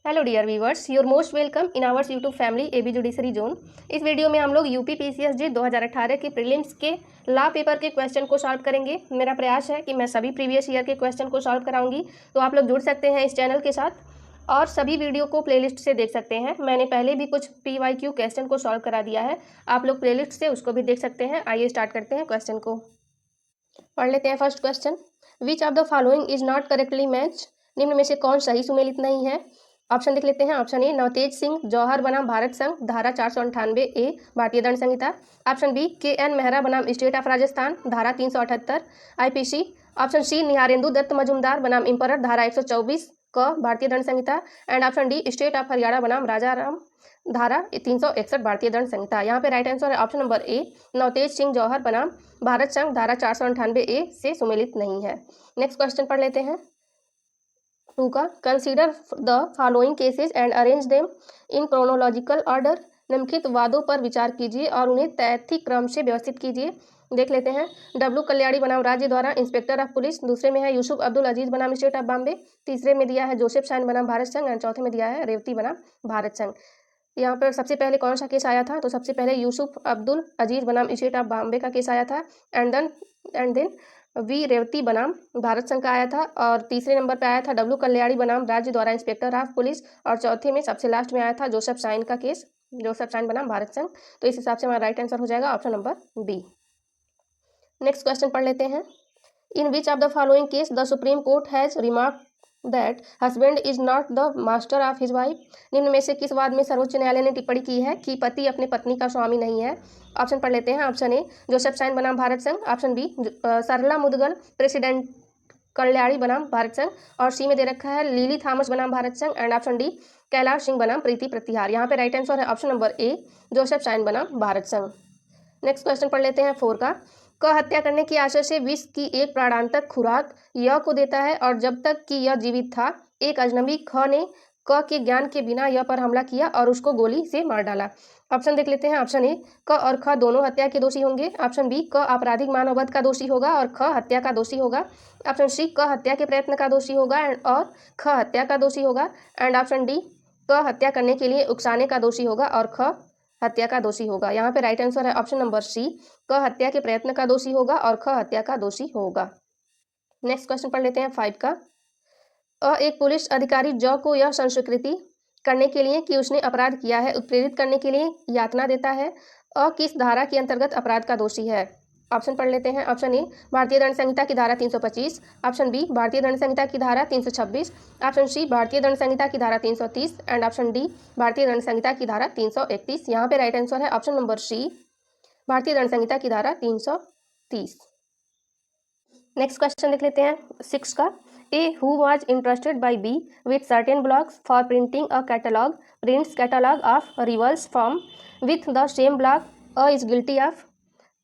Hello dear viewers, your most welcome in ours YouTube family AB judiciary zone. इस video में हम लोग UP PCSJ 2018 के prelims के लॉ पेपर के क्वेश्चन को सॉल्व करेंगे। मेरा प्रयास है कि मैं सभी प्रीवियस ईयर के क्वेश्चन को सॉल्व कराऊंगी, तो आप लोग जुड़ सकते हैं इस चैनल के साथ और सभी वीडियो को प्लेलिस्ट से देख सकते हैं। मैंने पहले भी कुछ PYQ क्वेश्चन को सॉल्व करा दिया है, आप लोग प्लेलिस्ट से उसको भी देख सकते हैं। आइए स्टार्ट करते हैं क्वेश्चन को, पढ़ लेते हैं। First question, which of the following is not correctly match? निम्न में से कौन सही सुमेलित नहीं है? ऑप्शन लिख लेते हैं। ऑप्शन ए, नवतेज सिंह जौहर बनाम भारत संघ, धारा 498A भारतीय दंड संहिता। ऑप्शन बी, KN मेहरा बनाम स्टेट ऑफ राजस्थान, धारा 378 IPC। Option C, Niharendu Dutt Majumdar बनाम इम्परर, धारा 124 क भारतीय दंड संहिता। And option D, state of Haryana बनाम राजा राम, धारा 361 भारतीय दंड संहिता। यहाँ पे राइट आंसर है option number A, Navtej Singh Johar बनाम भारत संघ, धारा 498A से सुमेलित नहीं है। नेक्स्ट क्वेश्चन पढ़ लेते हैं। 2 का, consider the following cases and arrange them in chronological order. निम्नलिखित वादों पर विचार कीजिए और उन्हें तैथिक क्रम से व्यवस्थित कीजिए। देख लेते हैं। W कल्याणी बनाम राज्य द्वारा इंस्पेक्टर ऑफ पुलिस, दूसरे में है यूसुफ अब्दुल अजीज बनाम स्टेट ऑफ बॉम्बे, तीसरे में दिया है जोसेफ शाइन बनाम भारत संघ एंड चौथे में दिया है रेवती बनाम भारत संघ। यहाँ पर सबसे पहले कौन सा केस आया था? तो सबसे पहले यूसुफ अब्दुल अजीज बनाम स्टेट ऑफ बॉम्बे का केस आया था एंड देन वी रेवती बनाम भारत संघ का आया था, और तीसरे नंबर पे आया था W कल्याणी बनाम राज्य द्वारा इंस्पेक्टर ऑफ पुलिस, और चौथे में सबसे लास्ट में आया था जोसेफ शाइन का केस, जोसेफ शाइन बनाम भारत संघ। तो इस हिसाब से हमारा राइट आंसर हो जाएगा option number B. Next question पढ़ लेते हैं। In which of the following case the supreme court has remark that husband is not the master of his wife? निम्न में से किस वाद में सर्वोच्च न्यायालय ने टिप्पणी की है कि पति अपने पत्नी का स्वामी नहीं है? ऑप्शन पढ़ लेते हैं। ऑप्शन ए, जोसेफ शाइन बनाम भारत संघ। ऑप्शन बी, सरला मुदगल प्रेसिडेंट कल्याणी बनाम भारत संघ, और सी में दे रखा है लिली थॉमस बनाम भारत संघ। And option D, Kailash Singh बनाम प्रीति प्रतिहार। यहाँ पे राइट आंसर है ऑप्शन नंबर ए, जोसेफ शाइन बनाम भारत संघ। नेक्स्ट क्वेश्चन पढ़ लेते हैं 4 का, क हत्या करने की आशय से विष की एक प्राणांतक खुराक य को देता है और जब तक कि यह जीवित था एक अजनबी ख ने क के ज्ञान के बिना यह पर हमला किया और उसको गोली से मार डाला। ऑप्शन देख लेते हैं। ऑप्शन ए, क और ख दोनों हत्या के दोषी होंगे। ऑप्शन बी, क आपराधिक मानववध का दोषी होगा और ख हत्या का दोषी होगा। ऑप्शन सी, क हत्या के प्रयत्न का दोषी होगा और ख हत्या का दोषी होगा। एंड ऑप्शन डी, क हत्या करने के लिए उकसाने का दोषी होगा और ख हत्या का दोषी होगा। यहाँ पे राइट आंसर है ऑप्शन नंबर सी, क हत्या के प्रयत्न का दोषी होगा और ख हत्या का दोषी होगा। नेक्स्ट क्वेश्चन पढ़ लेते हैं 5 का, एक पुलिस अधिकारी ज को यह संस्वीकृति करने के लिए कि उसने अपराध किया है उत्प्रेरित करने के लिए यातना देता है। किस धारा के अंतर्गत अपराध का दोषी है? ऑप्शन पढ़ लेते हैं। ऑप्शन ए, भारतीय दंड संहिता की धारा 325। ऑप्शन बी, भारतीय दंड संहिता की धारा 326। ऑप्शन सी, भारतीय दंड संहिता की धारा 330। एंड ऑप्शन डी, भारतीय दंड संहिता की धारा 331। यहाँ पे राइट आंसर है ऑप्शन नंबर सी, भारतीय दंड संहिता की धारा 330। नेक्स्ट क्वेश्चन देख लेते हैं 6 का, A who was interested by B with certain blocks for printing a catalogue prints catalogue of rivals from with the same block A is guilty of.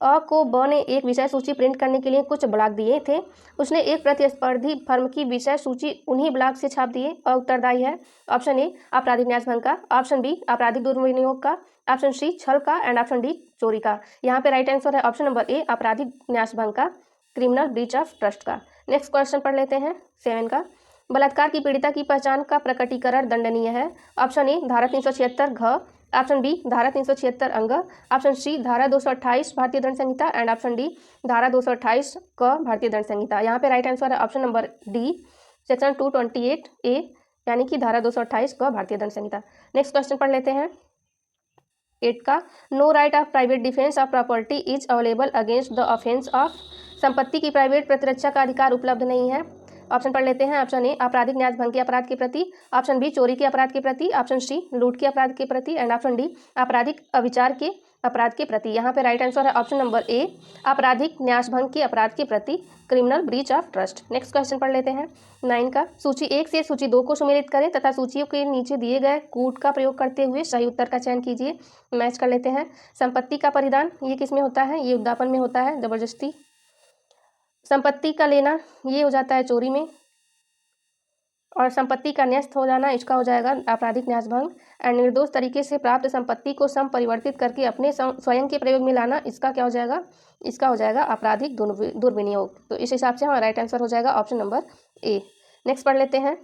को ब ने एक विषय सूची प्रिंट करने के लिए कुछ ब्लॉक दिए थे, उसने एक प्रतिस्पर्धी फर्म की विषय सूची उन्हीं ब्लॉक से छाप दिए। उत्तरदायी है ऑप्शन ए, आपराधिक न्यास भंग का। ऑप्शन बी, आपराधिक दुर्विनियोग का। ऑप्शन सी, छल का। एंड ऑप्शन डी, चोरी का। यहाँ पे राइट आंसर है ऑप्शन नंबर ए, आपराधिक न्यास भंग का, क्रिमिनल ब्रीच ऑफ ट्रस्ट का। नेक्स्ट क्वेश्चन पढ़ लेते हैं 7 का, बलात्कार की पीड़िता की पहचान का प्रकटीकरण दंडनीय है। ऑप्शन ए, धारा 376 घ। ऑप्शन बी, धारा 376 अंग। ऑप्शन सी, धारा 228 भारतीय दंड संहिता। एंड ऑप्शन डी, धारा 228 क भारतीय दंड संहिता। यहाँ पे राइट आंसर है option number D, section 228A यानी कि धारा 228 क भारतीय दंड संहिता। नेक्स्ट क्वेश्चन पढ़ लेते हैं 8 का, no right of private defence of property is available against the offence of. संपत्ति की प्राइवेट प्रतिरक्षा का अधिकार उपलब्ध नहीं है। ऑप्शन पढ़ लेते हैं। ऑप्शन ए, आपराधिक न्यास भंग के अपराध के प्रति। ऑप्शन बी, चोरी के अपराध के प्रति। ऑप्शन सी, लूट के अपराध के प्रति। एंड ऑप्शन डी, आपराधिक अविचार के अपराध के प्रति। यहाँ पे राइट आंसर है ऑप्शन नंबर ए, आपराधिक न्यास भंग के अपराध के प्रति, criminal breach of trust. Next question पढ़ लेते हैं 9 का, सूची 1 से सूची 2 को सुमेलित करें तथा सूचियों के नीचे दिए गए कूट का प्रयोग करते हुए सही उत्तर का चयन कीजिए। मैच कर लेते हैं। संपत्ति का परिधान ये किस में होता है? ये उद्यापन में होता है, जबरदस्ती। संपत्ति का लेना ये हो जाता है चोरी में, और संपत्ति का न्यस्त हो जाना इसका हो जाएगा आपराधिक न्यास भंग। एंड निर्दोष तरीके से प्राप्त संपत्ति को संपरिवर्तित करके अपने स्वयं के प्रयोग में लाना इसका क्या हो जाएगा? इसका हो जाएगा आपराधिक दुर्विनियोग। तो इस हिसाब से हमारा राइट आंसर हो जाएगा ऑप्शन नंबर ए। नेक्स्ट पढ़ लेते हैं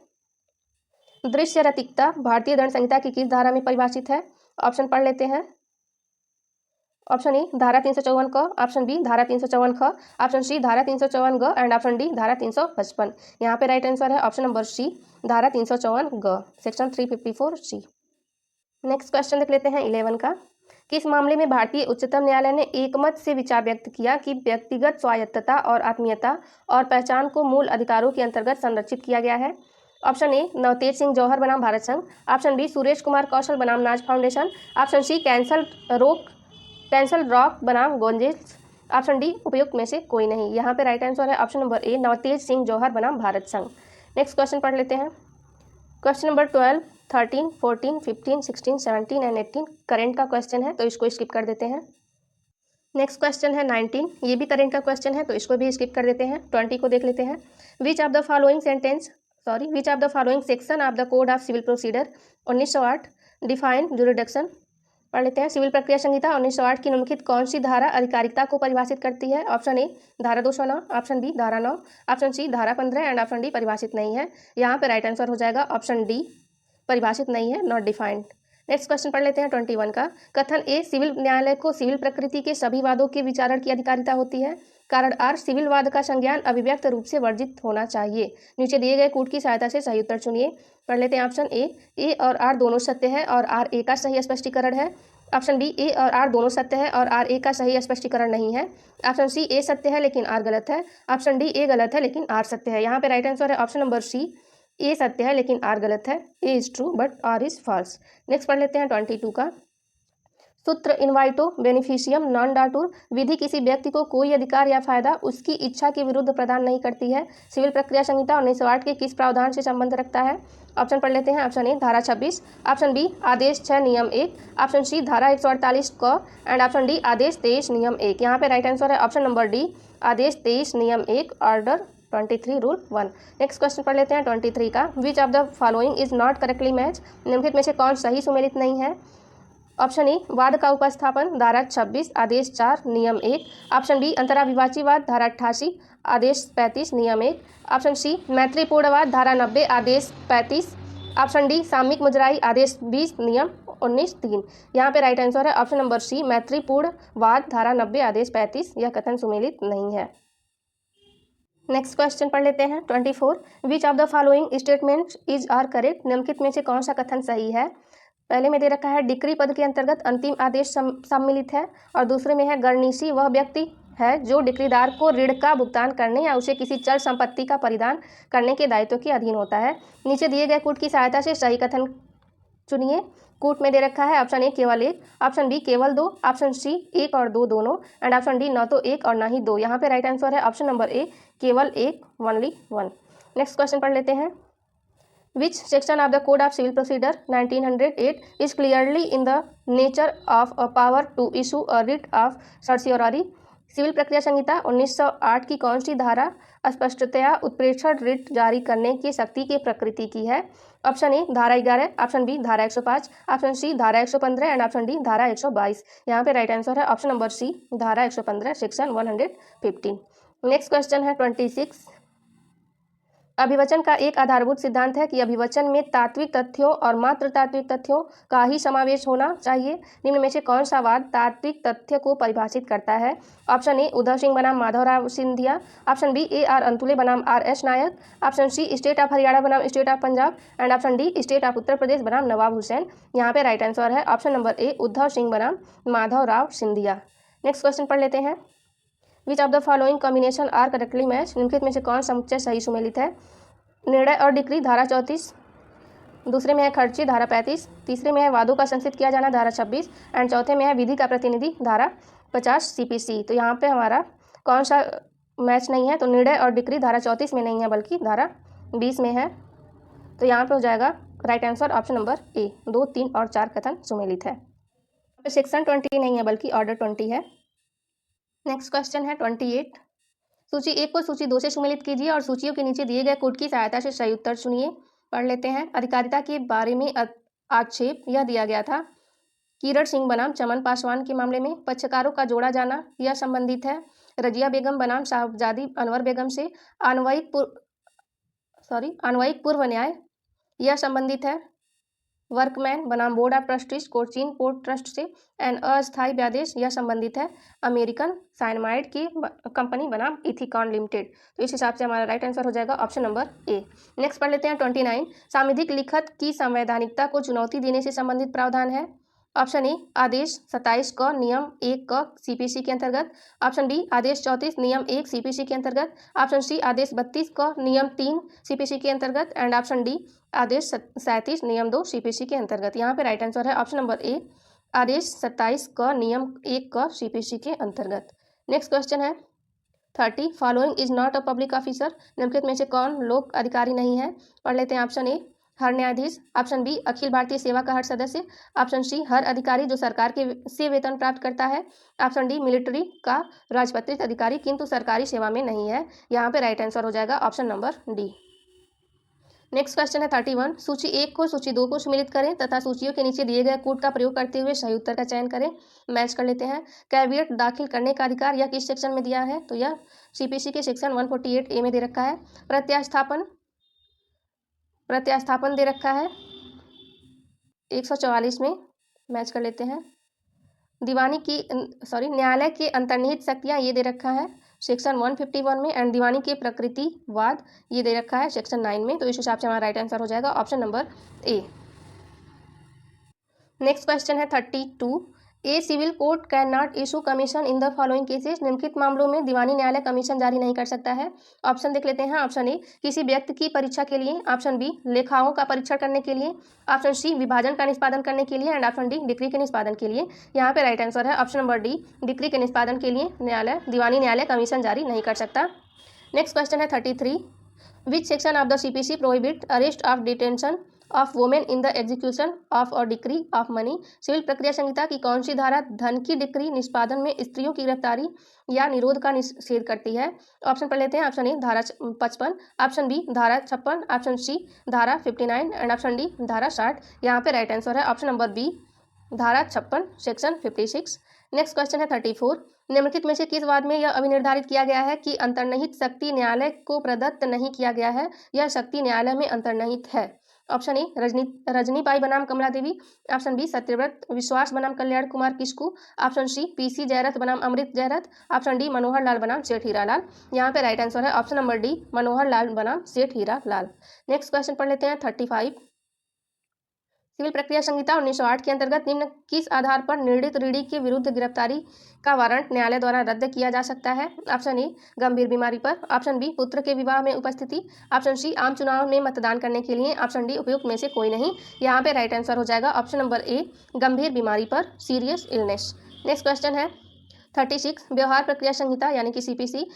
दृश्य रतिकता भारतीय दंड संहिता की किस धारा में परिभाषित है? ऑप्शन पढ़ लेते हैं। ऑप्शन ए धारा 354 क, ऑप्शन बी धारा 354 ख, ऑप्शन सी धारा 354 ग एंड ऑप्शन डी धारा 355। यहाँ पे राइट आंसर है ऑप्शन नंबर सी धारा 354 ग, सेक्शन 354 सी। नेक्स्ट क्वेश्चन देख लेते हैं 11 का। किस मामले में भारतीय उच्चतम न्यायालय ने एकमत से विचार व्यक्त किया कि व्यक्तिगत स्वायत्तता और आत्मीयता और पहचान को मूल अधिकारों के अंतर्गत संरक्षित किया गया है? ऑप्शन ए नवतेज सिंह जौहर बनाम भारत संघ, ऑप्शन बी सुरेश कुमार कौशल बनाम Naz foundation, option C Castle Rock बनाम गोंजेस, ऑप्शन डी उपयुक्त में से कोई नहीं। यहाँ पे राइट आंसर है option number A Navtej Singh Johar बनाम भारत संघ। नेक्स्ट क्वेश्चन पढ़ लेते हैं। क्वेश्चन नंबर 12, 13, 14, 15, 16, 17 एंड 18 करेंट का क्वेश्चन है, तो इसको स्किप कर देते हैं। नेक्स्ट क्वेश्चन है 19, ये भी करेंट का क्वेश्चन है, तो इसको भी स्किप कर देते हैं। 20 को देख लेते हैं। Which of the following section of the code of civil procedure 1908 define jurisdiction. पढ़ लेते हैं। सिविल प्रक्रिया संहिता 1908 की निम्नलिखित कौन सी धारा अधिकारिकता को परिभाषित करती है? ऑप्शन ए धारा 209, ऑप्शन बी धारा 9, ऑप्शन सी धारा 15 एंड ऑप्शन डी परिभाषित नहीं है। यहाँ पे राइट आंसर हो जाएगा ऑप्शन डी परिभाषित नहीं है, नॉट डिफाइंड। नेक्स्ट क्वेश्चन पढ़ लेते हैं 21 का। कथन ए सिविल न्यायालय को सिविल प्रकृति के सभी वादों के विचारण की अधिकारिता होती है। कारण आर सिविल वाद का संज्ञान अभिव्यक्त रूप से वर्जित होना चाहिए। नीचे दिए गए कूट की सहायता से सही उत्तर चुनिए। पढ़ लेते हैं। ऑप्शन ए और आर दोनों सत्य है और आर ए का सही स्पष्टीकरण है। ऑप्शन बी ए और आर दोनों सत्य है और आर ए का सही स्पष्टीकरण नहीं है। ऑप्शन सी ए सत्य है लेकिन आर गलत है। ऑप्शन डी ए गलत है लेकिन आर सत्य है। यहाँ पे राइट आंसर है ऑप्शन नंबर सी ए सत्य है लेकिन आर गलत है। A is true but R is false. Next पढ़ लेते हैं 22 का। सूत्र इन्वाइटो बेनिफिशियम नॉन डाटूर विधि किसी व्यक्ति को कोई अधिकार या फायदा उसकी इच्छा के विरुद्ध प्रदान नहीं करती है। सिविल प्रक्रिया संहिता 1908 के किस प्रावधान से संबंध रखता है? ऑप्शन पढ़ लेते हैं। ऑप्शन ए धारा 26, ऑप्शन बी आदेश 6 नियम 1, ऑप्शन सी धारा 148 क एंड ऑप्शन डी आदेश 23 नियम 1। यहाँ पे राइट आंसर है ऑप्शन नंबर डी आदेश 23 नियम 1 ऑर्डर 23 रूल 1। नेक्स्ट क्वेश्चन पढ़ लेते हैं 23 का। विच of the following is not correctly match. निम्नलिखित में से कौन सही सुमेलित नहीं है? ऑप्शन ए वाद का उपस्थापन धारा 26 आदेश 4 नियम 1, ऑप्शन बी अंतराविवाचीवाद धारा 88 आदेश 35 नियम 1, ऑप्शन सी मैत्रीपूर्णवाद धारा 90 आदेश 35, ऑप्शन डी सामयिक मुजराई आदेश 20 नियम 19 3। यहाँ पे राइट आंसर है ऑप्शन नंबर सी मैत्रीपूर्णवाद धारा 90 आदेश 35। यह कथन सुमेलित नहीं है। नेक्स्ट क्वेश्चन पढ़ लेते हैं 24। Which of the following statement is are correct. निम्नलिखित में से कौन सा कथन सही है? पहले में दे रखा है डिक्री पद के अंतर्गत अंतिम आदेश सम्मिलित है और दूसरे में है गणनीसी वह व्यक्ति है जो डिक्रीदार को ऋण का भुगतान करने या उसे किसी चल संपत्ति का परिधान करने के दायित्व के अधीन होता है। नीचे दिए गए कूट की सहायता से सही कथन चुनिए। कूट में दे रखा है ऑप्शन ए केवल 1, ऑप्शन बी केवल 2, ऑप्शन सी 1 और 2 दोनों एंड ऑप्शन डी न तो 1 और न ही 2। यहाँ पे राइट आंसर है ऑप्शन नंबर ए केवल 1 ओनली 1। नेक्स्ट क्वेश्चन पढ़ लेते हैं। Which section of the Code of Civil Procedure 1908 is clearly in the nature of a power to issue a writ of certiorari? Civil प्रक्रिया संहिता 1908 की कौन सी धारा स्पष्टतया उत्प्रेक्षण रिट जारी करने की शक्ति की प्रकृति की है? ऑप्शन ए धारा 11, ऑप्शन बी धारा 105, ऑप्शन सी धारा 115 एंड ऑप्शन डी धारा 122। यहाँ पे राइट आंसर है ऑप्शन नंबर सी धारा 115 सेक्शन 115। नेक्स्ट क्वेश्चन है 26। अभिवचन का एक आधारभूत सिद्धांत है कि अभिवचन में तात्विक तथ्यों और मात्र तात्विक तथ्यों का ही समावेश होना चाहिए। निम्न में से कौन सा वाद तात्विक तथ्य को परिभाषित करता है? ऑप्शन ए उद्धव सिंह बनाम Madhavrao Scindia, option B A R Antulay बनाम R S Nayak, option C state of Haryana बनाम state of Punjab and option D state of Uttar Pradesh बनाम नवाब हुसैन। यहाँ पे राइट आंसर है option number A Uddhav Singh बनाम माधवराव सिंधिया। नेक्स्ट क्वेश्चन पढ़ लेते हैं। Which of the following combination are correctly match. निम्नलिखित में से कौन समुच्चय सही सुमेलित है? निर्णय और डिक्री धारा 34, दूसरे में है खर्ची धारा 35, तीसरे में है वादों का संचित किया जाना धारा 26 एंड चौथे में है विधि का प्रतिनिधि धारा 50 CPC। तो यहाँ पे हमारा कौन सा मैच नहीं है? तो निर्णय और डिक्री धारा 34 में नहीं है बल्कि धारा 20 में है। तो यहाँ पे हो जाएगा राइट आंसर ऑप्शन नंबर ए 2, 3 और 4 कथन सुमेलित है। सेक्शन 20 नहीं है बल्कि ऑर्डर 20 है। नेक्स्ट क्वेश्चन है 28। सूची 1 को सूची 2 से सुमेलित कीजिए और सूचियों के नीचे दिए गए कोड की सहायता से सही उत्तर चुनिए। पढ़ लेते हैं। अधिकारिता के बारे में आक्षेप यह दिया गया था किरण सिंह बनाम चमन पासवान के मामले में पक्षकारों का जोड़ा जाना यह संबंधित है रजिया बेगम बनाम साहबजादी अनवर बेगम से। अन्वयिक पूर्व न्याय यह संबंधित है वर्कमैन बनाम board of trustees Cochin port trust से। एंड अस्थायी व्यादेश यह संबंधित है अमेरिकन साइनामाइड की कंपनी बनाम इथिकॉन लिमिटेड। तो इस हिसाब से हमारा राइट आंसर हो जाएगा ऑप्शन नंबर ए। नेक्स्ट पढ़ लेते हैं 29। सांविधिक लिखत की संवैधानिकता को चुनौती देने से संबंधित प्रावधान है। ऑप्शन ए आदेश 27 क नियम 1 क सीपीसी के अंतर्गत। ऑप्शन बी आदेश 34 नियम 1 सीपीसी के अंतर्गत। ऑप्शन सी आदेश 32 क नियम 3 सीपीसी के अंतर्गत। एंड ऑप्शन डी आदेश 37 नियम 2 सीपीसी के अंतर्गत। यहाँ पे राइट आंसर है ऑप्शन नंबर ए आदेश 27 क नियम 1 क सीपीसी के अंतर्गत। नेक्स्ट क्वेश्चन है 30। Following is not a public officer. निम्नलिखित में से कौन लोक अधिकारी नहीं है। पढ़ लेते हैं। ऑप्शन ए हर न्यायाधीश। ऑप्शन बी अखिल भारतीय सेवा का हर सदस्य। ऑप्शन सी हर अधिकारी जो सरकार के से वेतन प्राप्त करता है। ऑप्शन डी मिलिट्री का राजपत्रित अधिकारी किंतु सरकारी सेवा में नहीं है। यहाँ पे राइट आंसर हो जाएगा option number D. Next question है 31। सूची 1 को सूची 2 को सम्मिलित करें तथा सूचियों के नीचे दिए गए कोड का प्रयोग करते हुए सही उत्तर का चयन करें। मैच कर लेते हैं। कैविएट दाखिल करने का अधिकार यह किस सेक्शन में दिया है। तो यह सीपीसी के सेक्शन 148A में दे रखा है। प्रत्यास्थापन दे रखा है 144 में। मैच कर लेते हैं। न्यायालय के अंतर्निहित शक्तियाँ ये दे रखा है सेक्शन 151 में। एंड दीवानी के प्रकृतिवाद ये दे रखा है सेक्शन 9 में। तो इस हिसाब से हमारा राइट आंसर हो जाएगा option number A. Next question है 32। A civil court can not issue commission in the following cases. निम्नलिखित मामलों में दीवानी न्यायालय कमीशन जारी नहीं कर सकता है। ऑप्शन देख लेते हैं। ऑप्शन ए किसी व्यक्ति की परीक्षा के लिए। ऑप्शन बी लेखाओं का परीक्षण करने के लिए। ऑप्शन सी विभाजन का निष्पादन करने के लिए। एंड ऑप्शन डी डिक्री के निष्पादन के लिए। यहाँ पे राइट आंसर है ऑप्शन नंबर डी डिक्री के निष्पादन के लिए दीवानी न्यायालय कमीशन जारी नहीं कर सकता। नेक्स्ट क्वेश्चन है 33। Which section of the CPC prohibit arrest of detention of women in the execution of और डिक्री ऑफ मनी। सिविल प्रक्रिया संहिता की कौन सी धारा धन की डिक्री निष्पादन में स्त्रियों की गिरफ्तारी या निरोध का निषेध करती है। ऑप्शन पढ़ लेते हैं। ऑप्शन ए धारा 55। ऑप्शन बी धारा 56। ऑप्शन सी धारा 59। एंड ऑप्शन डी धारा 60। यहाँ पे राइट आंसर है ऑप्शन नंबर बी धारा 56 सेक्शन 56। नेक्स्ट क्वेश्चन है 34। निम्नलिखित में से किस वाद में यह अभिनिर्धारित किया गया है कि अंतर्निहित शक्ति न्यायालय को प्रदत्त नहीं किया गया है। यह शक्ति न्यायालय में अंतर्निहित है। ऑप्शन ए रजनीबाई बनाम कमला देवी। ऑप्शन बी सत्यव्रत विश्वास बनाम Kalyan Kumar Kisku. Option C PC Jayrath बनाम अमृत जयरथ। ऑप्शन डी मनोहर लाल बनाम सेठ हीरालाल। यहाँ पे राइट आंसर है option number D Manohar Lal बनाम सेठ हीरालाल। नेक्स्ट क्वेश्चन पढ़ लेते हैं 35। सिविल प्रक्रिया संहिता 1908 के अंतर्गत निम्न किस आधार पर निर्णीत ऋणी के विरुद्ध गिरफ्तारी का वारंट न्यायालय द्वारा रद्द किया जा सकता है। ऑप्शन ए गंभीर बीमारी पर। ऑप्शन बी पुत्र के विवाह में उपस्थिति। ऑप्शन सी आम चुनाव में मतदान करने के लिए। ऑप्शन डी उपयुक्त में से कोई नहीं। यहाँ पे राइट आंसर हो जाएगा ऑप्शन नंबर ए गंभीर बीमारी पर सीरियस इलनेस। नेक्स्ट क्वेश्चन है 36। व्यवहार प्रक्रिया संहिता यानी कि सीपीसी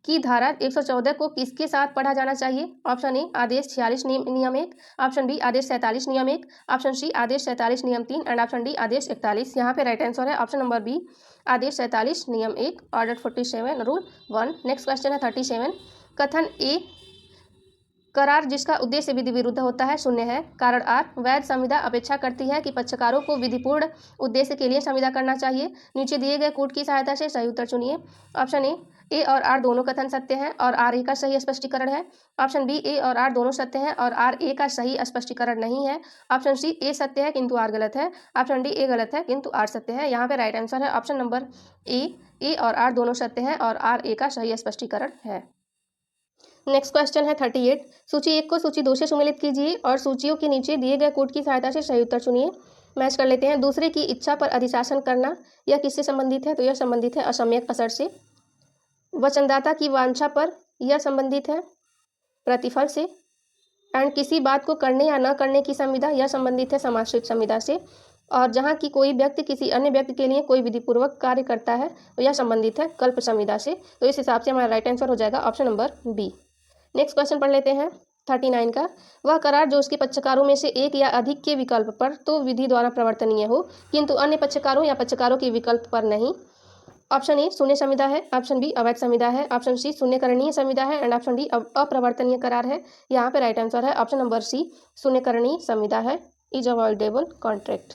की धारा 114 को किसके साथ पढ़ा जाना चाहिए। ऑप्शन ए आदेश 46 नियम 1। ऑप्शन बी आदेश 47 नियम 1। ऑप्शन सी आदेश 47 नियम 3। एंड ऑप्शन डी आदेश 41। यहाँ पे राइट आंसर है ऑप्शन नंबर बी आदेश 47 नियम 1 ऑर्डर 47 रूल 1। नेक्स्ट क्वेश्चन है 37। कथन ए करार जिसका उद्देश्य विधि विरुद्ध होता है शून्य है। कारण आर वैध संविदा अपेक्षा करती है कि पक्षकारों को विधिपूर्ण उद्देश्य के लिए संविदा करना चाहिए। नीचे दिए गए कोड की सहायता से सही उत्तर चुनिए। ऑप्शन ए और आर दोनों कथन सत्य हैं और आर ए का सही स्पष्टीकरण है। ऑप्शन बी ए और आर दोनों सत्य हैं और आर ए का सही स्पष्टीकरण नहीं है। ऑप्शन सी ए सत्य है किंतु आर गलत है। ऑप्शन डी ए गलत है किंतु आर सत्य है। यहाँ पे राइट आंसर है ऑप्शन नंबर ए और आर दोनों सत्य हैं और आर ए का सही स्पष्टीकरण है। नेक्स्ट क्वेश्चन है 38। सूची 1 को सूची 2 से सम्मिलित कीजिए और सूचियों के नीचे दिए गए कोड की सहायता से सही उत्तर चुनिए। मैच कर लेते हैं। दूसरे की इच्छा पर अधिशासन करना यह किससे संबंधित है। तो यह संबंधित है असम्यक असर से। वचनदाता की वांछा पर यह संबंधित है प्रतिफल से। एंड किसी बात को करने या न करने की संविदा यह संबंधित है समाश्रित संविदा से। और जहाँ की कोई व्यक्ति किसी अन्य व्यक्ति के लिए कोई विधिपूर्वक कार्य करता है तो यह संबंधित है कल्प संविदा से। तो इस हिसाब से हमारा राइट आंसर हो जाएगा option number B. Next question पढ़ लेते हैं 39 का। वह करार जो उसके पक्षकारों में से एक या अधिक के विकल्प पर तो विधि द्वारा प्रवर्तनीय हो किंतु अन्य पक्षकारों या पक्षकारों के विकल्प पर नहीं। ऑप्शन ए शून्य संविदा है। ऑप्शन बी अवैध संविदा है। ऑप्शन सी शून्यकरणीय संविदा है। एंड ऑप्शन डी अप्रवर्तनीय करार है। यहाँ पे राइट आंसर है ऑप्शन नंबर सी शून्यकरणीय संविदा है is avoidable contract.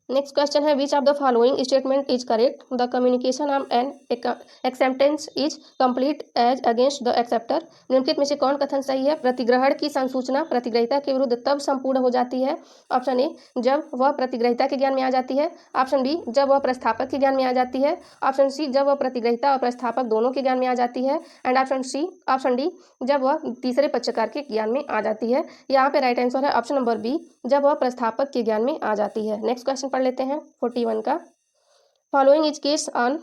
Next question है which of the following statement is correct, the communication of an acceptance is complete as against the acceptor. निम्नलिखित में से कौन कथन सही है? प्रतिग्रहण की संसूचना प्रतिग्रहीता के विरुद्ध तब संपूर्ण हो जाती है। ऑप्शन ए जब वह प्रतिग्रहीता के ज्ञान में आ जाती है। ऑप्शन बी जब वह प्रस्थापक के ज्ञान में आ जाती है। ऑप्शन सी जब वह प्रतिग्रहीता और प्रस्थापक दोनों के ज्ञान में आ जाती है। एंड ऑप्शन डी जब वह तीसरे पक्षकार के ज्ञान में आ जाती है। यहाँ पे राइट आंसर है ऑप्शन नंबर बी, जब वह प्रस्थापक के ज्ञान में आ जाती है। नेक्स्ट क्वेश्चन पढ़ लेते हैं 41 का। Following is case on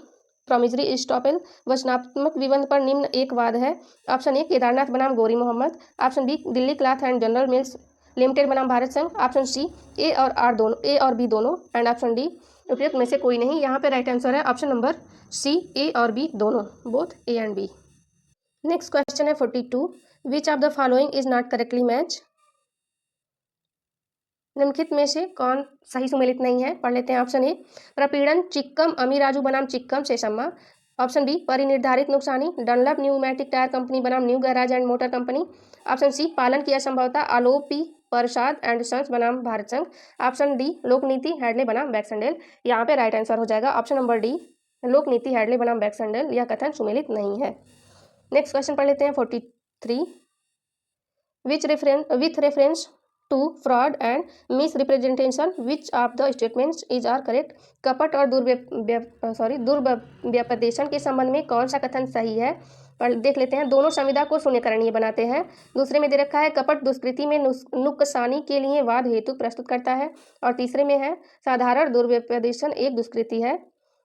promissory estoppel. वचनात्मक विबंध पर निम्न एक वाद है। ऑप्शन ए केदारनाथ बनाम Gauri Mohammad. Option B Delhi cloth and general mills limited बनाम भारत संघ। ऑप्शन सी ए और बी दोनों। एंड ऑप्शन डी उपयुक्त में से कोई नहीं। यहाँ पे राइट आंसर है ऑप्शन नंबर सी, ए और बी दोनों, both A and B. Next question है 42। Which of the following is not correctly match. निम्नलिखित में से कौन सही सुमेलित नहीं है? पढ़ लेते हैं। ऑप्शन ए प्रपीड़न चिक्कम अमीराजू बनाम चिक्कम शेषम्मा। ऑप्शन बी परिनिर्धारित नुकसानी डनलप न्यूमैटिक टायर कंपनी बनाम new garage and motor company. Option C पालन की असंभवता आलोपी प्रसाद एंड सन्स बनाम भारत संघ। ऑप्शन डी लोकनीति हैडले बनाम बैक्सनडेल। यहाँ पे राइट आंसर हो जाएगा ऑप्शन नंबर डी, लोकनीति हैडले बनाम बैक्सनडेल। यह कथन सुमेलित नहीं है। नेक्स्ट क्वेश्चन पढ़ लेते हैं 43। Which reference to fraud and misrepresentation which of the statements is are correct. कपट और दुर्व्यपदेशन के संबंध में कौन सा कथन सही है? पर देख लेते हैं। दोनों संविदा को शून्यकरणीय बनाते हैं। दूसरे में दे रखा है कपट दुष्कृति में नुकसानी के लिए वाद हेतु प्रस्तुत करता है। और तीसरे में है साधारण दुर्व्यपदेशन एक दुष्कृति है।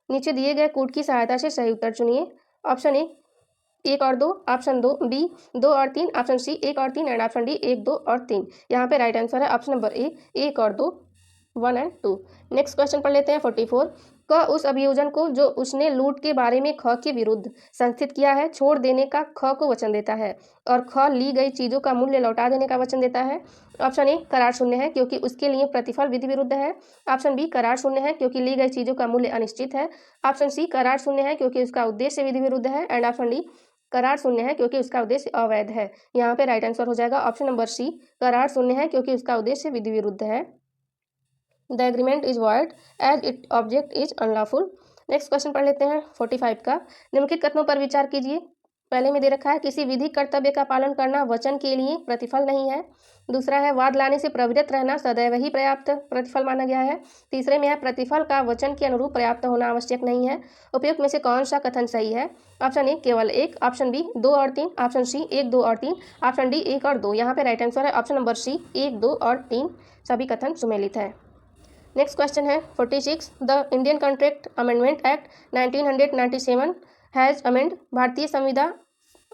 नीचे दिए गए कूट की सहायता से सही उत्तर चुनिए। ऑप्शन ए 1 और 2, ऑप्शन बी 2 और 3, ऑप्शन सी 1 और 3 एंड ऑप्शन डी 1, 2 और 3। यहाँ पे राइट आंसर है ऑप्शन नंबर ए 1 और 2, 1 एंड 2। नेक्स्ट क्वेश्चन पढ़ लेते हैं 44। क उस अभियोजन को जो उसने लूट के बारे में ख के विरुद्ध संस्थित किया है छोड़ देने का ख को वचन देता है और ख ली गई चीज़ों का मूल्य लौटा देने का वचन देता है। ऑप्शन ए करार शून्य है क्योंकि उसके लिए प्रतिफल विधि विरुद्ध है। ऑप्शन बी करार शून्य है क्योंकि ली गई चीज़ों का मूल्य अनिश्चित है। ऑप्शन सी करार शून्य है क्योंकि उसका उद्देश्य विधि विरुद्ध है। एंड ऑप्शन डी करार शून्य है क्योंकि उसका उद्देश्य अवैध है। यहाँ पे राइट आंसर हो जाएगा ऑप्शन नंबर सी, करार शून्य है क्योंकि उसका उद्देश्य विधि विरुद्ध है। The agreement is void as it object is unlawful. Next question पढ़ लेते हैं 45 का। निम्नलिखित कथनों पर विचार कीजिए। पहले में दे रखा है किसी विधि कर्तव्य का पालन करना वचन के लिए प्रतिफल नहीं है। दूसरा है वाद लाने से प्रवृत्त रहना सदैव ही पर्याप्त प्रतिफल माना गया है। तीसरे में है प्रतिफल का वचन के अनुरूप पर्याप्त होना आवश्यक नहीं है। उपयुक्त में से कौन सा कथन सही है? ऑप्शन ए केवल 1, ऑप्शन बी 2 और 3, ऑप्शन सी 1, 2 और 3, ऑप्शन डी 1 और 2। यहाँ पे राइट आंसर है ऑप्शन नंबर सी 1, 2 और 3 सभी कथन सुमेलित है। नेक्स्ट क्वेश्चन है 46। The Indian contract amendment act 1997 has amend भारतीय संविदा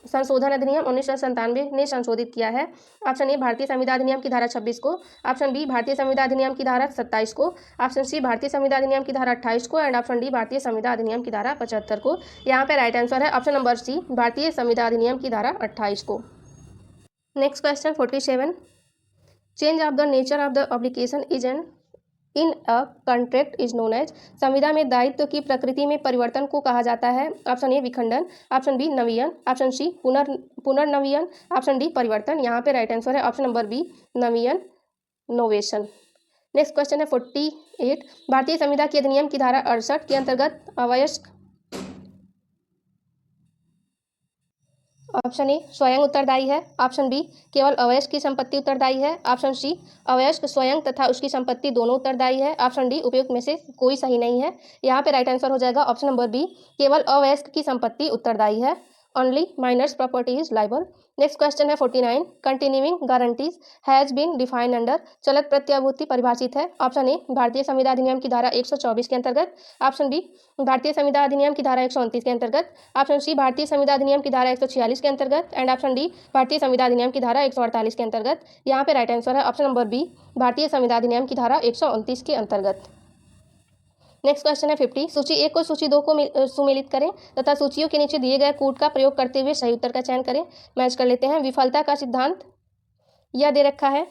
संशोधन अधिनियम 1997 ने संशोधित किया है। ऑप्शन ए भारतीय संविदा अधिनियम की धारा 26 को, ऑप्शन बी भारतीय संविदा अधिनियम की धारा 27 को, ऑप्शन सी भारतीय संविदा अधिनियम की धारा 28 को एंड ऑप्शन डी भारतीय संविदा अधिनियम की धारा 75 को। यहाँ पे राइट आंसर है ऑप्शन नंबर सी भारतीय संविदा अधिनियम की धारा 28 को। Next question 47। Change of the nature of the obligation is an in a contract is known as. संविदा में दायित्व की प्रकृति में परिवर्तन को कहा जाता है। ऑप्शन ए विखंडन, ऑप्शन बी नवीन, ऑप्शन सी पुनर्नवीन, ऑप्शन डी परिवर्तन। यहाँ पे राइट आंसर है ऑप्शन नंबर बी नवीन, नोवेशन। नेक्स्ट क्वेश्चन है 48। भारतीय संविदा की अधिनियम की धारा 68 के अंतर्गत अवयस्क ऑप्शन ए स्वयं उत्तरदायी है, ऑप्शन बी केवल अवयस्क की संपत्ति उत्तरदायी है, ऑप्शन सी अवयस्क स्वयं तथा उसकी संपत्ति दोनों उत्तरदायी है, ऑप्शन डी उपयुक्त में से कोई सही नहीं है। यहाँ पे राइट आंसर हो जाएगा ऑप्शन नंबर बी केवल अवयस्क की संपत्ति उत्तरदायी है। Only minors property is liable. Next question है 49। Continuing guarantees has been defined under. चलत प्रत्याभूति परिभाषित है। ऑप्शन ए भारतीय संविदा अधिनियम की धारा 124 के अंतर्गत, ऑप्शन बी भारतीय संविदा अधिनियम की धारा 129 के अंतर्गत, ऑप्शन सी भारतीय संविदा अधिनियम की धारा 146 के अंतर्गत एंड ऑप्शन डी भारतीय संविदा अधिनियम की धारा 148 के अंतर्गत। यहाँ पे राइट आंसर है ऑप्शन नंबर बी भारतीय संविदा अधिनियम की धारा 129 के अंतर्गत। नेक्स्ट क्वेश्चन है 50। सूची 1 को सूची 2 को सुमेलित करें तथा सूचियों के नीचे दिए गए कूट का प्रयोग करते हुए सही उत्तर का चयन करें। मैच कर लेते हैं। विफलता का सिद्धांत यह दे रखा है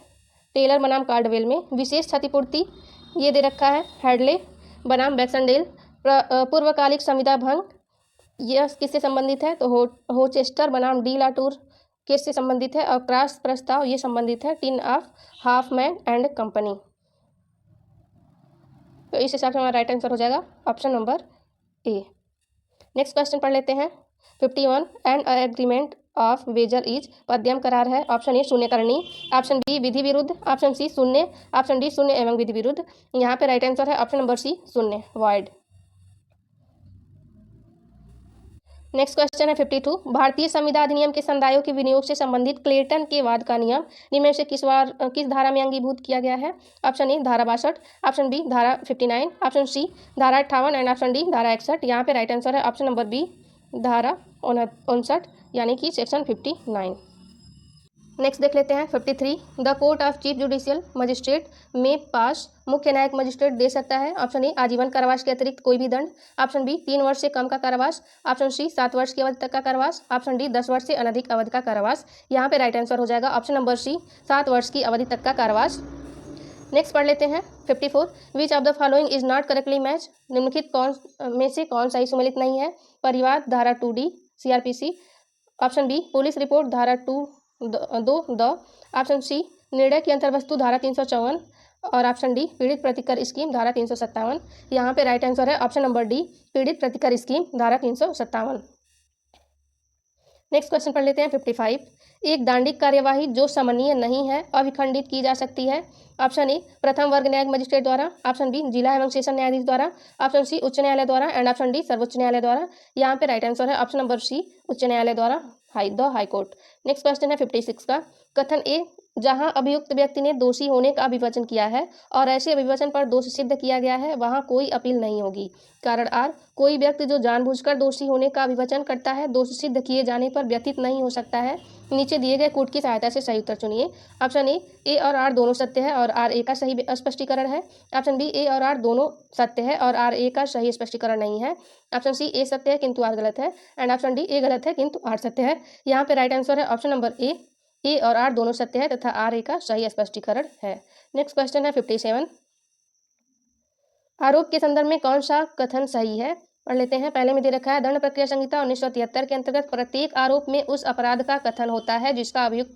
टेलर बनाम कार्डवेल में। विशेष क्षतिपूर्ति ये दे रखा है हैडले बनाम बैक्सनडेल। पूर्वकालिक संविदा भंग यह किससे संबंधित है? तो होचेस्टर बनाम डी लाटूर किससे संबंधित है? और क्रॉस प्रस्ताव ये संबंधित है Tinn of Hoffman and company. तो इस हिसाब से हमारा राइट आंसर हो जाएगा option number A. Next question पढ़ लेते हैं। 51 an agreement of wager is पद्यम करार है। ऑप्शन ए शून्य करनी, ऑप्शन बी विधि विरुद्ध, ऑप्शन सी शून्य, ऑप्शन डी शून्य एवं विधि विरुद्ध। यहाँ पे राइट आंसर है ऑप्शन नंबर सी शून्य, वॉइड। नेक्स्ट क्वेश्चन है 52। भारतीय संविदा अधिनियम के संदायों के विनियोग से संबंधित क्लेटन के वाद का नियम निम्न से किस धारा में अंगीभूत किया गया है? ऑप्शन ए धारा 62, ऑप्शन बी धारा 59, ऑप्शन सी धारा 58 एंड ऑप्शन डी धारा 61। यहाँ पे राइट आंसर है ऑप्शन नंबर बी धारा 59 यानी कि सेक्शन 59। नेक्स्ट देख लेते हैं 53। The court of chief judicial magistrate में पास मुख्य न्यायिक मजिस्ट्रेट दे सकता है। ऑप्शन ए आजीवन कारावास के अतिरिक्त कोई भी दंड, ऑप्शन बी 3 वर्ष से कम का कारावास, ऑप्शन सी 7 वर्ष की अवधि तक का कारावास, ऑप्शन डी 10 वर्ष से अनधिक अवधि का कारावास। यहाँ पे राइट आंसर हो जाएगा ऑप्शन नंबर सी 7 वर्ष की अवधि तक का कारावास। नेक्स्ट पढ़ लेते हैं 54। विच of the following is not correctly match, निम्नलिखित कौन में से कौन सही सुमेलित नहीं है? परिवार धारा 2D CRPC, option B police report धारा 2 द, ऑप्शन सी निर्णय की अंतर्वस्तु धारा 354 और ऑप्शन डी पीड़ित प्रतिकर स्कीम धारा 357। यहाँ पे राइट आंसर है ऑप्शन नंबर डी पीड़ित प्रतिकर स्कीम धारा 357। नेक्स्ट क्वेश्चन पढ़ लेते हैं 55। एक दांडिक कार्यवाही जो समन्वयनीय नहीं है अविखंडित की जा सकती है। ऑप्शन ए प्रथम वर्ग न्यायिक मजिस्ट्रेट द्वारा, ऑप्शन बी जिला एवं सेशन न्यायाधीश द्वारा, ऑप्शन सी उच्च न्यायालय द्वारा एंड ऑप्शन डी सर्वोच्च न्यायालय द्वारा। यहाँ पे राइट आंसर है ऑप्शन नंबर सी उच्च न्यायालय द्वारा, हाई कोर्ट। नेक्स्ट क्वेश्चन है 56 का। कथन ए जहां अभियुक्त व्यक्ति ने दोषी होने का अभिवचन किया है और ऐसे अभिवचन पर दोष सिद्ध किया गया है वहां कोई अपील नहीं होगी। कारण आर कोई व्यक्ति जो जानबूझकर दोषी होने का अभिवचन करता है दोष सिद्ध किए जाने पर व्यतीत नहीं हो सकता है। नीचे दिए गए कूट की सहायता से सही उत्तर चुनिए। ऑप्शन ए और आर दोनों सत्य है और आर ए का सही स्पष्टीकरण है। ऑप्शन बी ए और आर दोनों सत्य है और आर ए का सही स्पष्टीकरण नहीं है। ऑप्शन सी ए सत्य है किंतु आर गलत है एंड ऑप्शन डी ए गलत है किंतु आर सत्य है। यहाँ पे राइट आंसर है ऑप्शन नंबर ए और आर दोनों सत्य है तथा आर ए का सही स्पष्टीकरण है। नेक्स्ट क्वेश्चन है 57। आरोप के संदर्भ में कौन सा कथन सही है? पढ़ लेते हैं। पहले में दे रखा है दंड प्रक्रिया संहिता 1973 के अंतर्गत प्रत्येक आरोप में उस अपराध का कथन होता है जिसका अभियुक्त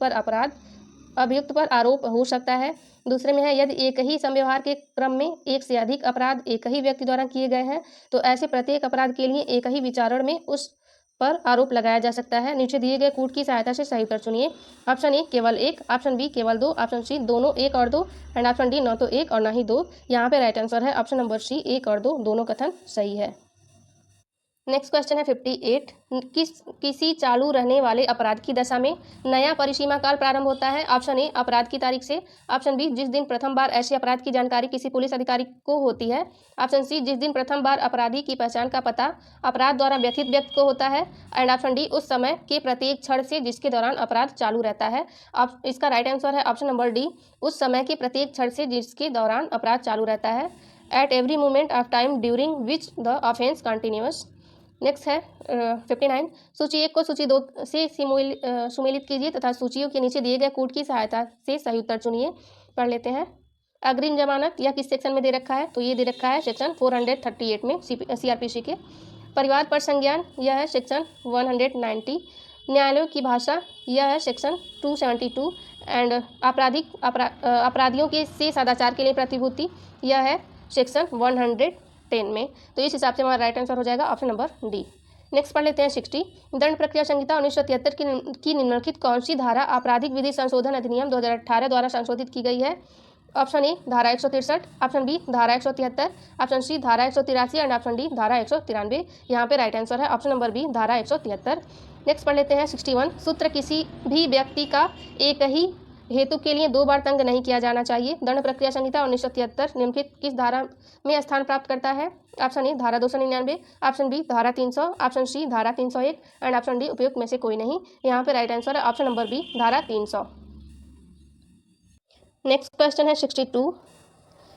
पर आरोप हो सकता है। दूसरे में है यदि एक ही समव्यवहार के क्रम में एक से अधिक अपराध एक ही व्यक्ति द्वारा किए गए हैं तो ऐसे प्रत्येक अपराध के लिए एक ही विचारण में उस पर आरोप लगाया जा सकता है। नीचे दिए गए कूट की सहायता से सही उत्तर चुनिए। ऑप्शन ए केवल 1, ऑप्शन बी केवल 2, ऑप्शन सी दोनों 1 और 2 एंड ऑप्शन डी न तो 1 और न ही 2। यहाँ पे राइट आंसर है ऑप्शन नंबर सी 1 और 2 दोनों कथन सही है। नेक्स्ट क्वेश्चन है 58। किसी चालू रहने वाले अपराध की दशा में नया परिसीमा काल प्रारंभ होता है। ऑप्शन ए अपराध की तारीख से, ऑप्शन बी जिस दिन प्रथम बार ऐसे अपराध की जानकारी किसी पुलिस अधिकारी को होती है, ऑप्शन सी जिस दिन प्रथम बार अपराधी की पहचान का पता अपराध द्वारा व्यथित व्यक्ति को होता है एंड ऑप्शन डी उस समय के प्रत्येक क्षण से जिसके दौरान अपराध चालू रहता है। इसका राइट आंसर है ऑप्शन नंबर डी उस समय के प्रत्येक क्षण से जिसके दौरान अपराध चालू रहता है। At every moment of time during which the offence continuous. Next है 59। सूची 1 को सूची 2 से सुमेलित कीजिए तथा सूचियों के नीचे दिए गए कूट की सहायता से सही उत्तर चुनिए। पढ़ लेते हैं। अग्रिम जमानत यह किस सेक्शन में दे रखा है? तो ये दे रखा है सेक्शन 438 में CRPC के। परिवार पर संज्ञान यह है सेक्शन 190। न्यायालयों की भाषा यह है सेक्शन 272 एंड अपराधियों के से सदाचार के लिए प्रतिभूति यह है सेक्शन 110 में। तो इस हिसाब से हमारा राइट आंसर हो जाएगा ऑप्शन नंबर डी। नेक्स्ट पढ़ लेते हैं 60। दंड प्रक्रिया संहिता 1973 की निम्नलिखित कौन सी धारा आपराधिक विधि संशोधन अधिनियम 2018 द्वारा संशोधित की गई है? ऑप्शन ए धारा 163, ऑप्शन बी धारा 173, ऑप्शन सी धारा 183 एंड ऑप्शन डी धारा 193। यहाँ पे राइट आंसर है ऑप्शन नंबर बी धारा 173। नेक्स्ट पढ़ लेते हैं 61। सूत्र किसी भी व्यक्ति का एक ही हेतु के लिए 2 बार तंग नहीं किया जाना चाहिए। दंड प्रक्रिया संहिता 1973 निम्नलिखित किस धारा में स्थान प्राप्त करता है? ऑप्शन ए धारा 299, ऑप्शन बी धारा 300, ऑप्शन सी धारा 301 एंड ऑप्शन डी उपयुक्त में से कोई नहीं। यहाँ पे राइट आंसर है ऑप्शन नंबर बी धारा 300। नेक्स्ट क्वेश्चन है 62।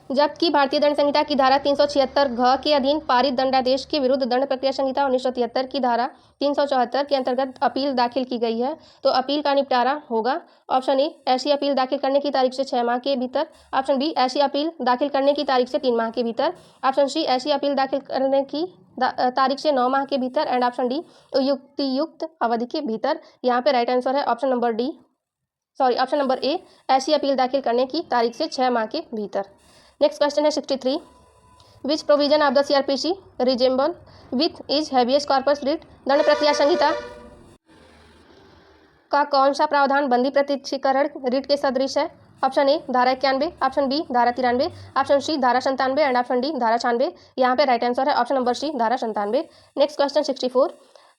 जबकि भारतीय दंड संहिता की धारा 376 घ के अधीन पारित दंडादेश के विरुद्ध दंड प्रक्रिया संहिता 1973 की धारा 374 के अंतर्गत अपील दाखिल की गई है तो अपील का निपटारा होगा। ऑप्शन ए ऐसी अपील दाखिल करने की तारीख से 6 माह के भीतर, ऑप्शन बी ऐसी अपील दाखिल करने की तारीख से 3 माह के भीतर, ऑप्शन सी ऐसी अपील दाखिल करने की तारीख से 9 माह के भीतर एंड ऑप्शन डी युक्त अवधि के भीतर। यहाँ पे राइट आंसर है ऑप्शन नंबर ए ऐसी अपील दाखिल करने की तारीख से 6 माह के भीतर। नेक्स्ट क्वेश्चन है 63। विच provision of the CRPC resemble with is habeas corpus writ. दंड प्रक्रिया संहिता का कौन सा प्रावधान बंदी प्रत्यक्षीकरण रिट के सदृश है? ऑप्शन ए धारा 91, ऑप्शन बी धारा 93, ऑप्शन सी धारा 97 एंड ऑप्शन डी धारा 96। यहाँ पे राइट आंसर है ऑप्शन नंबर सी धारा 97। Next question 64।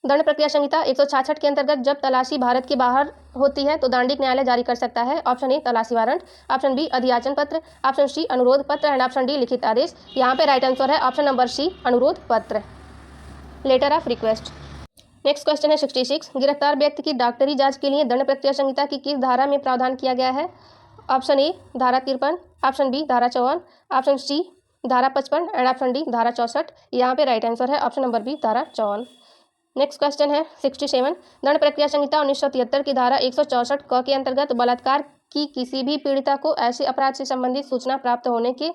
दंड प्रक्रिया संहिता 166 के अंतर्गत जब तलाशी भारत के बाहर होती है तो दंडिक न्यायालय जारी कर सकता है। ऑप्शन ए तलाशी वारंट, ऑप्शन बी अधियाचन पत्र, ऑप्शन सी अनुरोध पत्र एंड ऑप्शन डी लिखित आदेश। यहाँ पे राइट आंसर है ऑप्शन नंबर सी अनुरोध पत्र, letter of request. Next question है 66। गिरफ्तार व्यक्ति की डॉक्टरी जांच के लिए दंड प्रक्रिया संहिता की किस धारा में प्रावधान किया गया है? ऑप्शन ए धारा 53, ऑप्शन बी धारा 54, ऑप्शन सी धारा 55 एंड ऑप्शन डी धारा 64। यहाँ पे राइट आंसर है ऑप्शन नंबर बी धारा 54। नेक्स्ट क्वेश्चन है 67। दंड प्रक्रिया संहिता 1973 की धारा 164 क के अंतर्गत बलात्कार की किसी भी पीड़िता को ऐसे अपराध से संबंधित सूचना प्राप्त होने के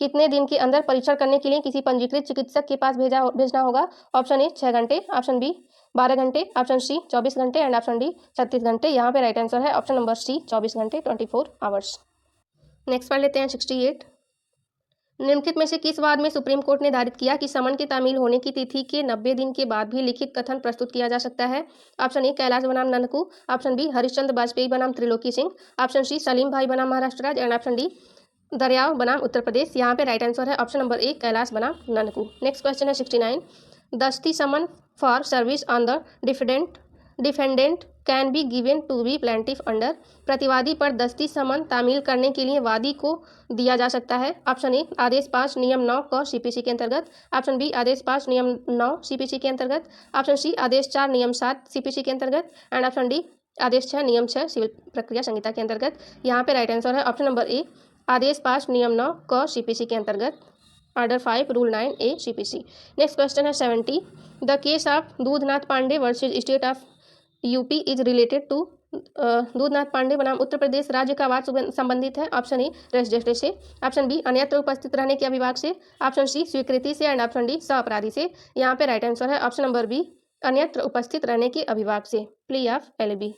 कितने दिन के अंदर परीक्षण करने के लिए किसी पंजीकृत चिकित्सक के पास भेजना होगा? ऑप्शन ए 6 घंटे, ऑप्शन बी 12 घंटे, ऑप्शन सी 24 घंटे एंड ऑप्शन डी 36 घंटे। यहाँ पे राइट आंसर है ऑप्शन नंबर सी 24 घंटे 24 आवर्स। नेक्स्ट पढ़ लेते हैं 68। निम्नलिखित में से किस वाद में सुप्रीम कोर्ट ने निर्धारित किया कि समन के तामील होने की तिथि के 90 दिन के बाद भी लिखित कथन प्रस्तुत किया जा सकता है? ऑप्शन ए कैलाश बनाम ननकू, ऑप्शन बी हरिश्चंद्र वाजपेयी बनाम त्रिलोकी सिंह, ऑप्शन सी सलीम भाई बनाम महाराष्ट्र राज्य एंड ऑप्शन डी दरियाव बनाम उत्तर प्रदेश। यहाँ पे राइट आंसर है ऑप्शन नंबर ए कैलाश बनाम ननकू। नेक्स्ट क्वेश्चन है 69। दस्ती summon for service on the defendant can be given to be plaintiff under. प्रतिवादी पर दस्ती समन तामील करने के लिए वादी को दिया जा सकता है। ऑप्शन ए आदेश 5 नियम 9 क CPC के अंतर्गत, ऑप्शन बी आदेश 5 नियम 9 CPC के अंतर्गत, ऑप्शन सी आदेश 4 नियम 7 CPC के अंतर्गत एंड ऑप्शन डी आदेश 6 नियम 6 सिविल प्रक्रिया संहिता के अंतर्गत। यहाँ पे राइट आंसर है ऑप्शन नंबर ए आदेश 5 नियम 9 क CPC के अंतर्गत, order 5 rule 9 A CPC। Next question है 70। The case of Dudhnath Pandey versus state of UP is related to. Dudhnath Pandey बनाम उत्तर प्रदेश राज्य का वाद संबंधित है। ऑप्शन ए रजिस्ट्रेशन से, ऑप्शन बी अन्यत्र उपस्थित रहने के अभिभाग से, ऑप्शन सी स्वीकृति से एंड ऑप्शन डी सह अपराधी से। यहाँ पे राइट आंसर है ऑप्शन नंबर बी अन्यत्र उपस्थित रहने के अभिभाग से, plea of LB।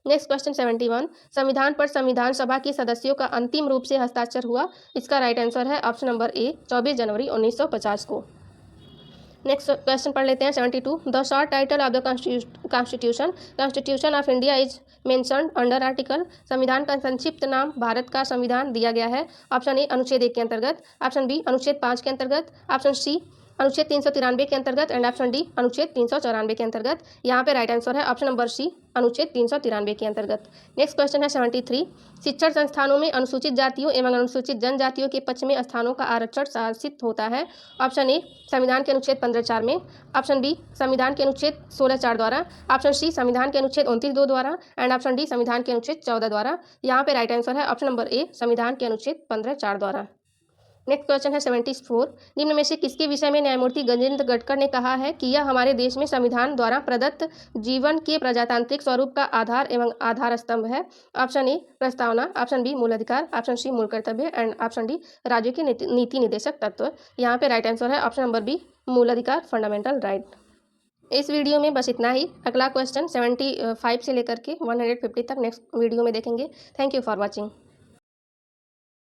Next question 71। संविधान पर संविधान सभा के सदस्यों का अंतिम रूप से हस्ताक्षर हुआ। इसका राइट आंसर है ऑप्शन नंबर ए 24 जनवरी 1950 को। नेक्स्ट क्वेश्चन पढ़ लेते हैं 72। The short title of the constitution of India is mentioned under article. संविधान का संक्षिप्त नाम भारत का संविधान दिया गया है। ऑप्शन ए अनुच्छेद 1 के अंतर्गत, ऑप्शन बी अनुच्छेद 5 के अंतर्गत, ऑप्शन सी अनुच्छेद 393 के अंतर्गत एंड ऑप्शन डी अनुच्छेद 394 के अंतर्गत। यहाँ पे राइट आंसर है ऑप्शन नंबर सी अनुच्छेद 393 के अंतर्गत। नेक्स्ट क्वेश्चन है 73। शिक्षण संस्थानों में अनुसूचित जातियों एवं अनुसूचित जनजातियों के पक्ष में स्थानों का आरक्षण शासित होता है। ऑप्शन ए संविधान के अनुच्छेद 15(4) में, ऑप्शन बी संविधान के अनुच्छेद 16(4) द्वारा, ऑप्शन सी संविधान के अनुच्छेद 29(2) द्वारा एंड ऑप्शन डी संविधान के अनुच्छेद 14 द्वारा। यहाँ पे राइट आंसर है ऑप्शन नंबर ए संविधान के अनुच्छेद 15(4) द्वारा। नेक्स्ट क्वेश्चन है 74। निम्न में से किसके विषय में न्यायमूर्ति गजेंद्र गडकर ने कहा है कि यह हमारे देश में संविधान द्वारा प्रदत्त जीवन के प्रजातांत्रिक स्वरूप का आधार एवं आधार स्तंभ है? ऑप्शन ए प्रस्तावना, ऑप्शन बी मूल अधिकार, ऑप्शन सी मूल कर्तव्य एंड ऑप्शन डी राज्य के नीति निर्देशक तत्व। यहाँ पे राइट आंसर है ऑप्शन नंबर बी मूल अधिकार, फंडामेंटल राइट। इस वीडियो में बस इतना ही। अगला क्वेश्चन 75 से लेकर के 150 तक नेक्स्ट वीडियो में देखेंगे। Thank you for watching.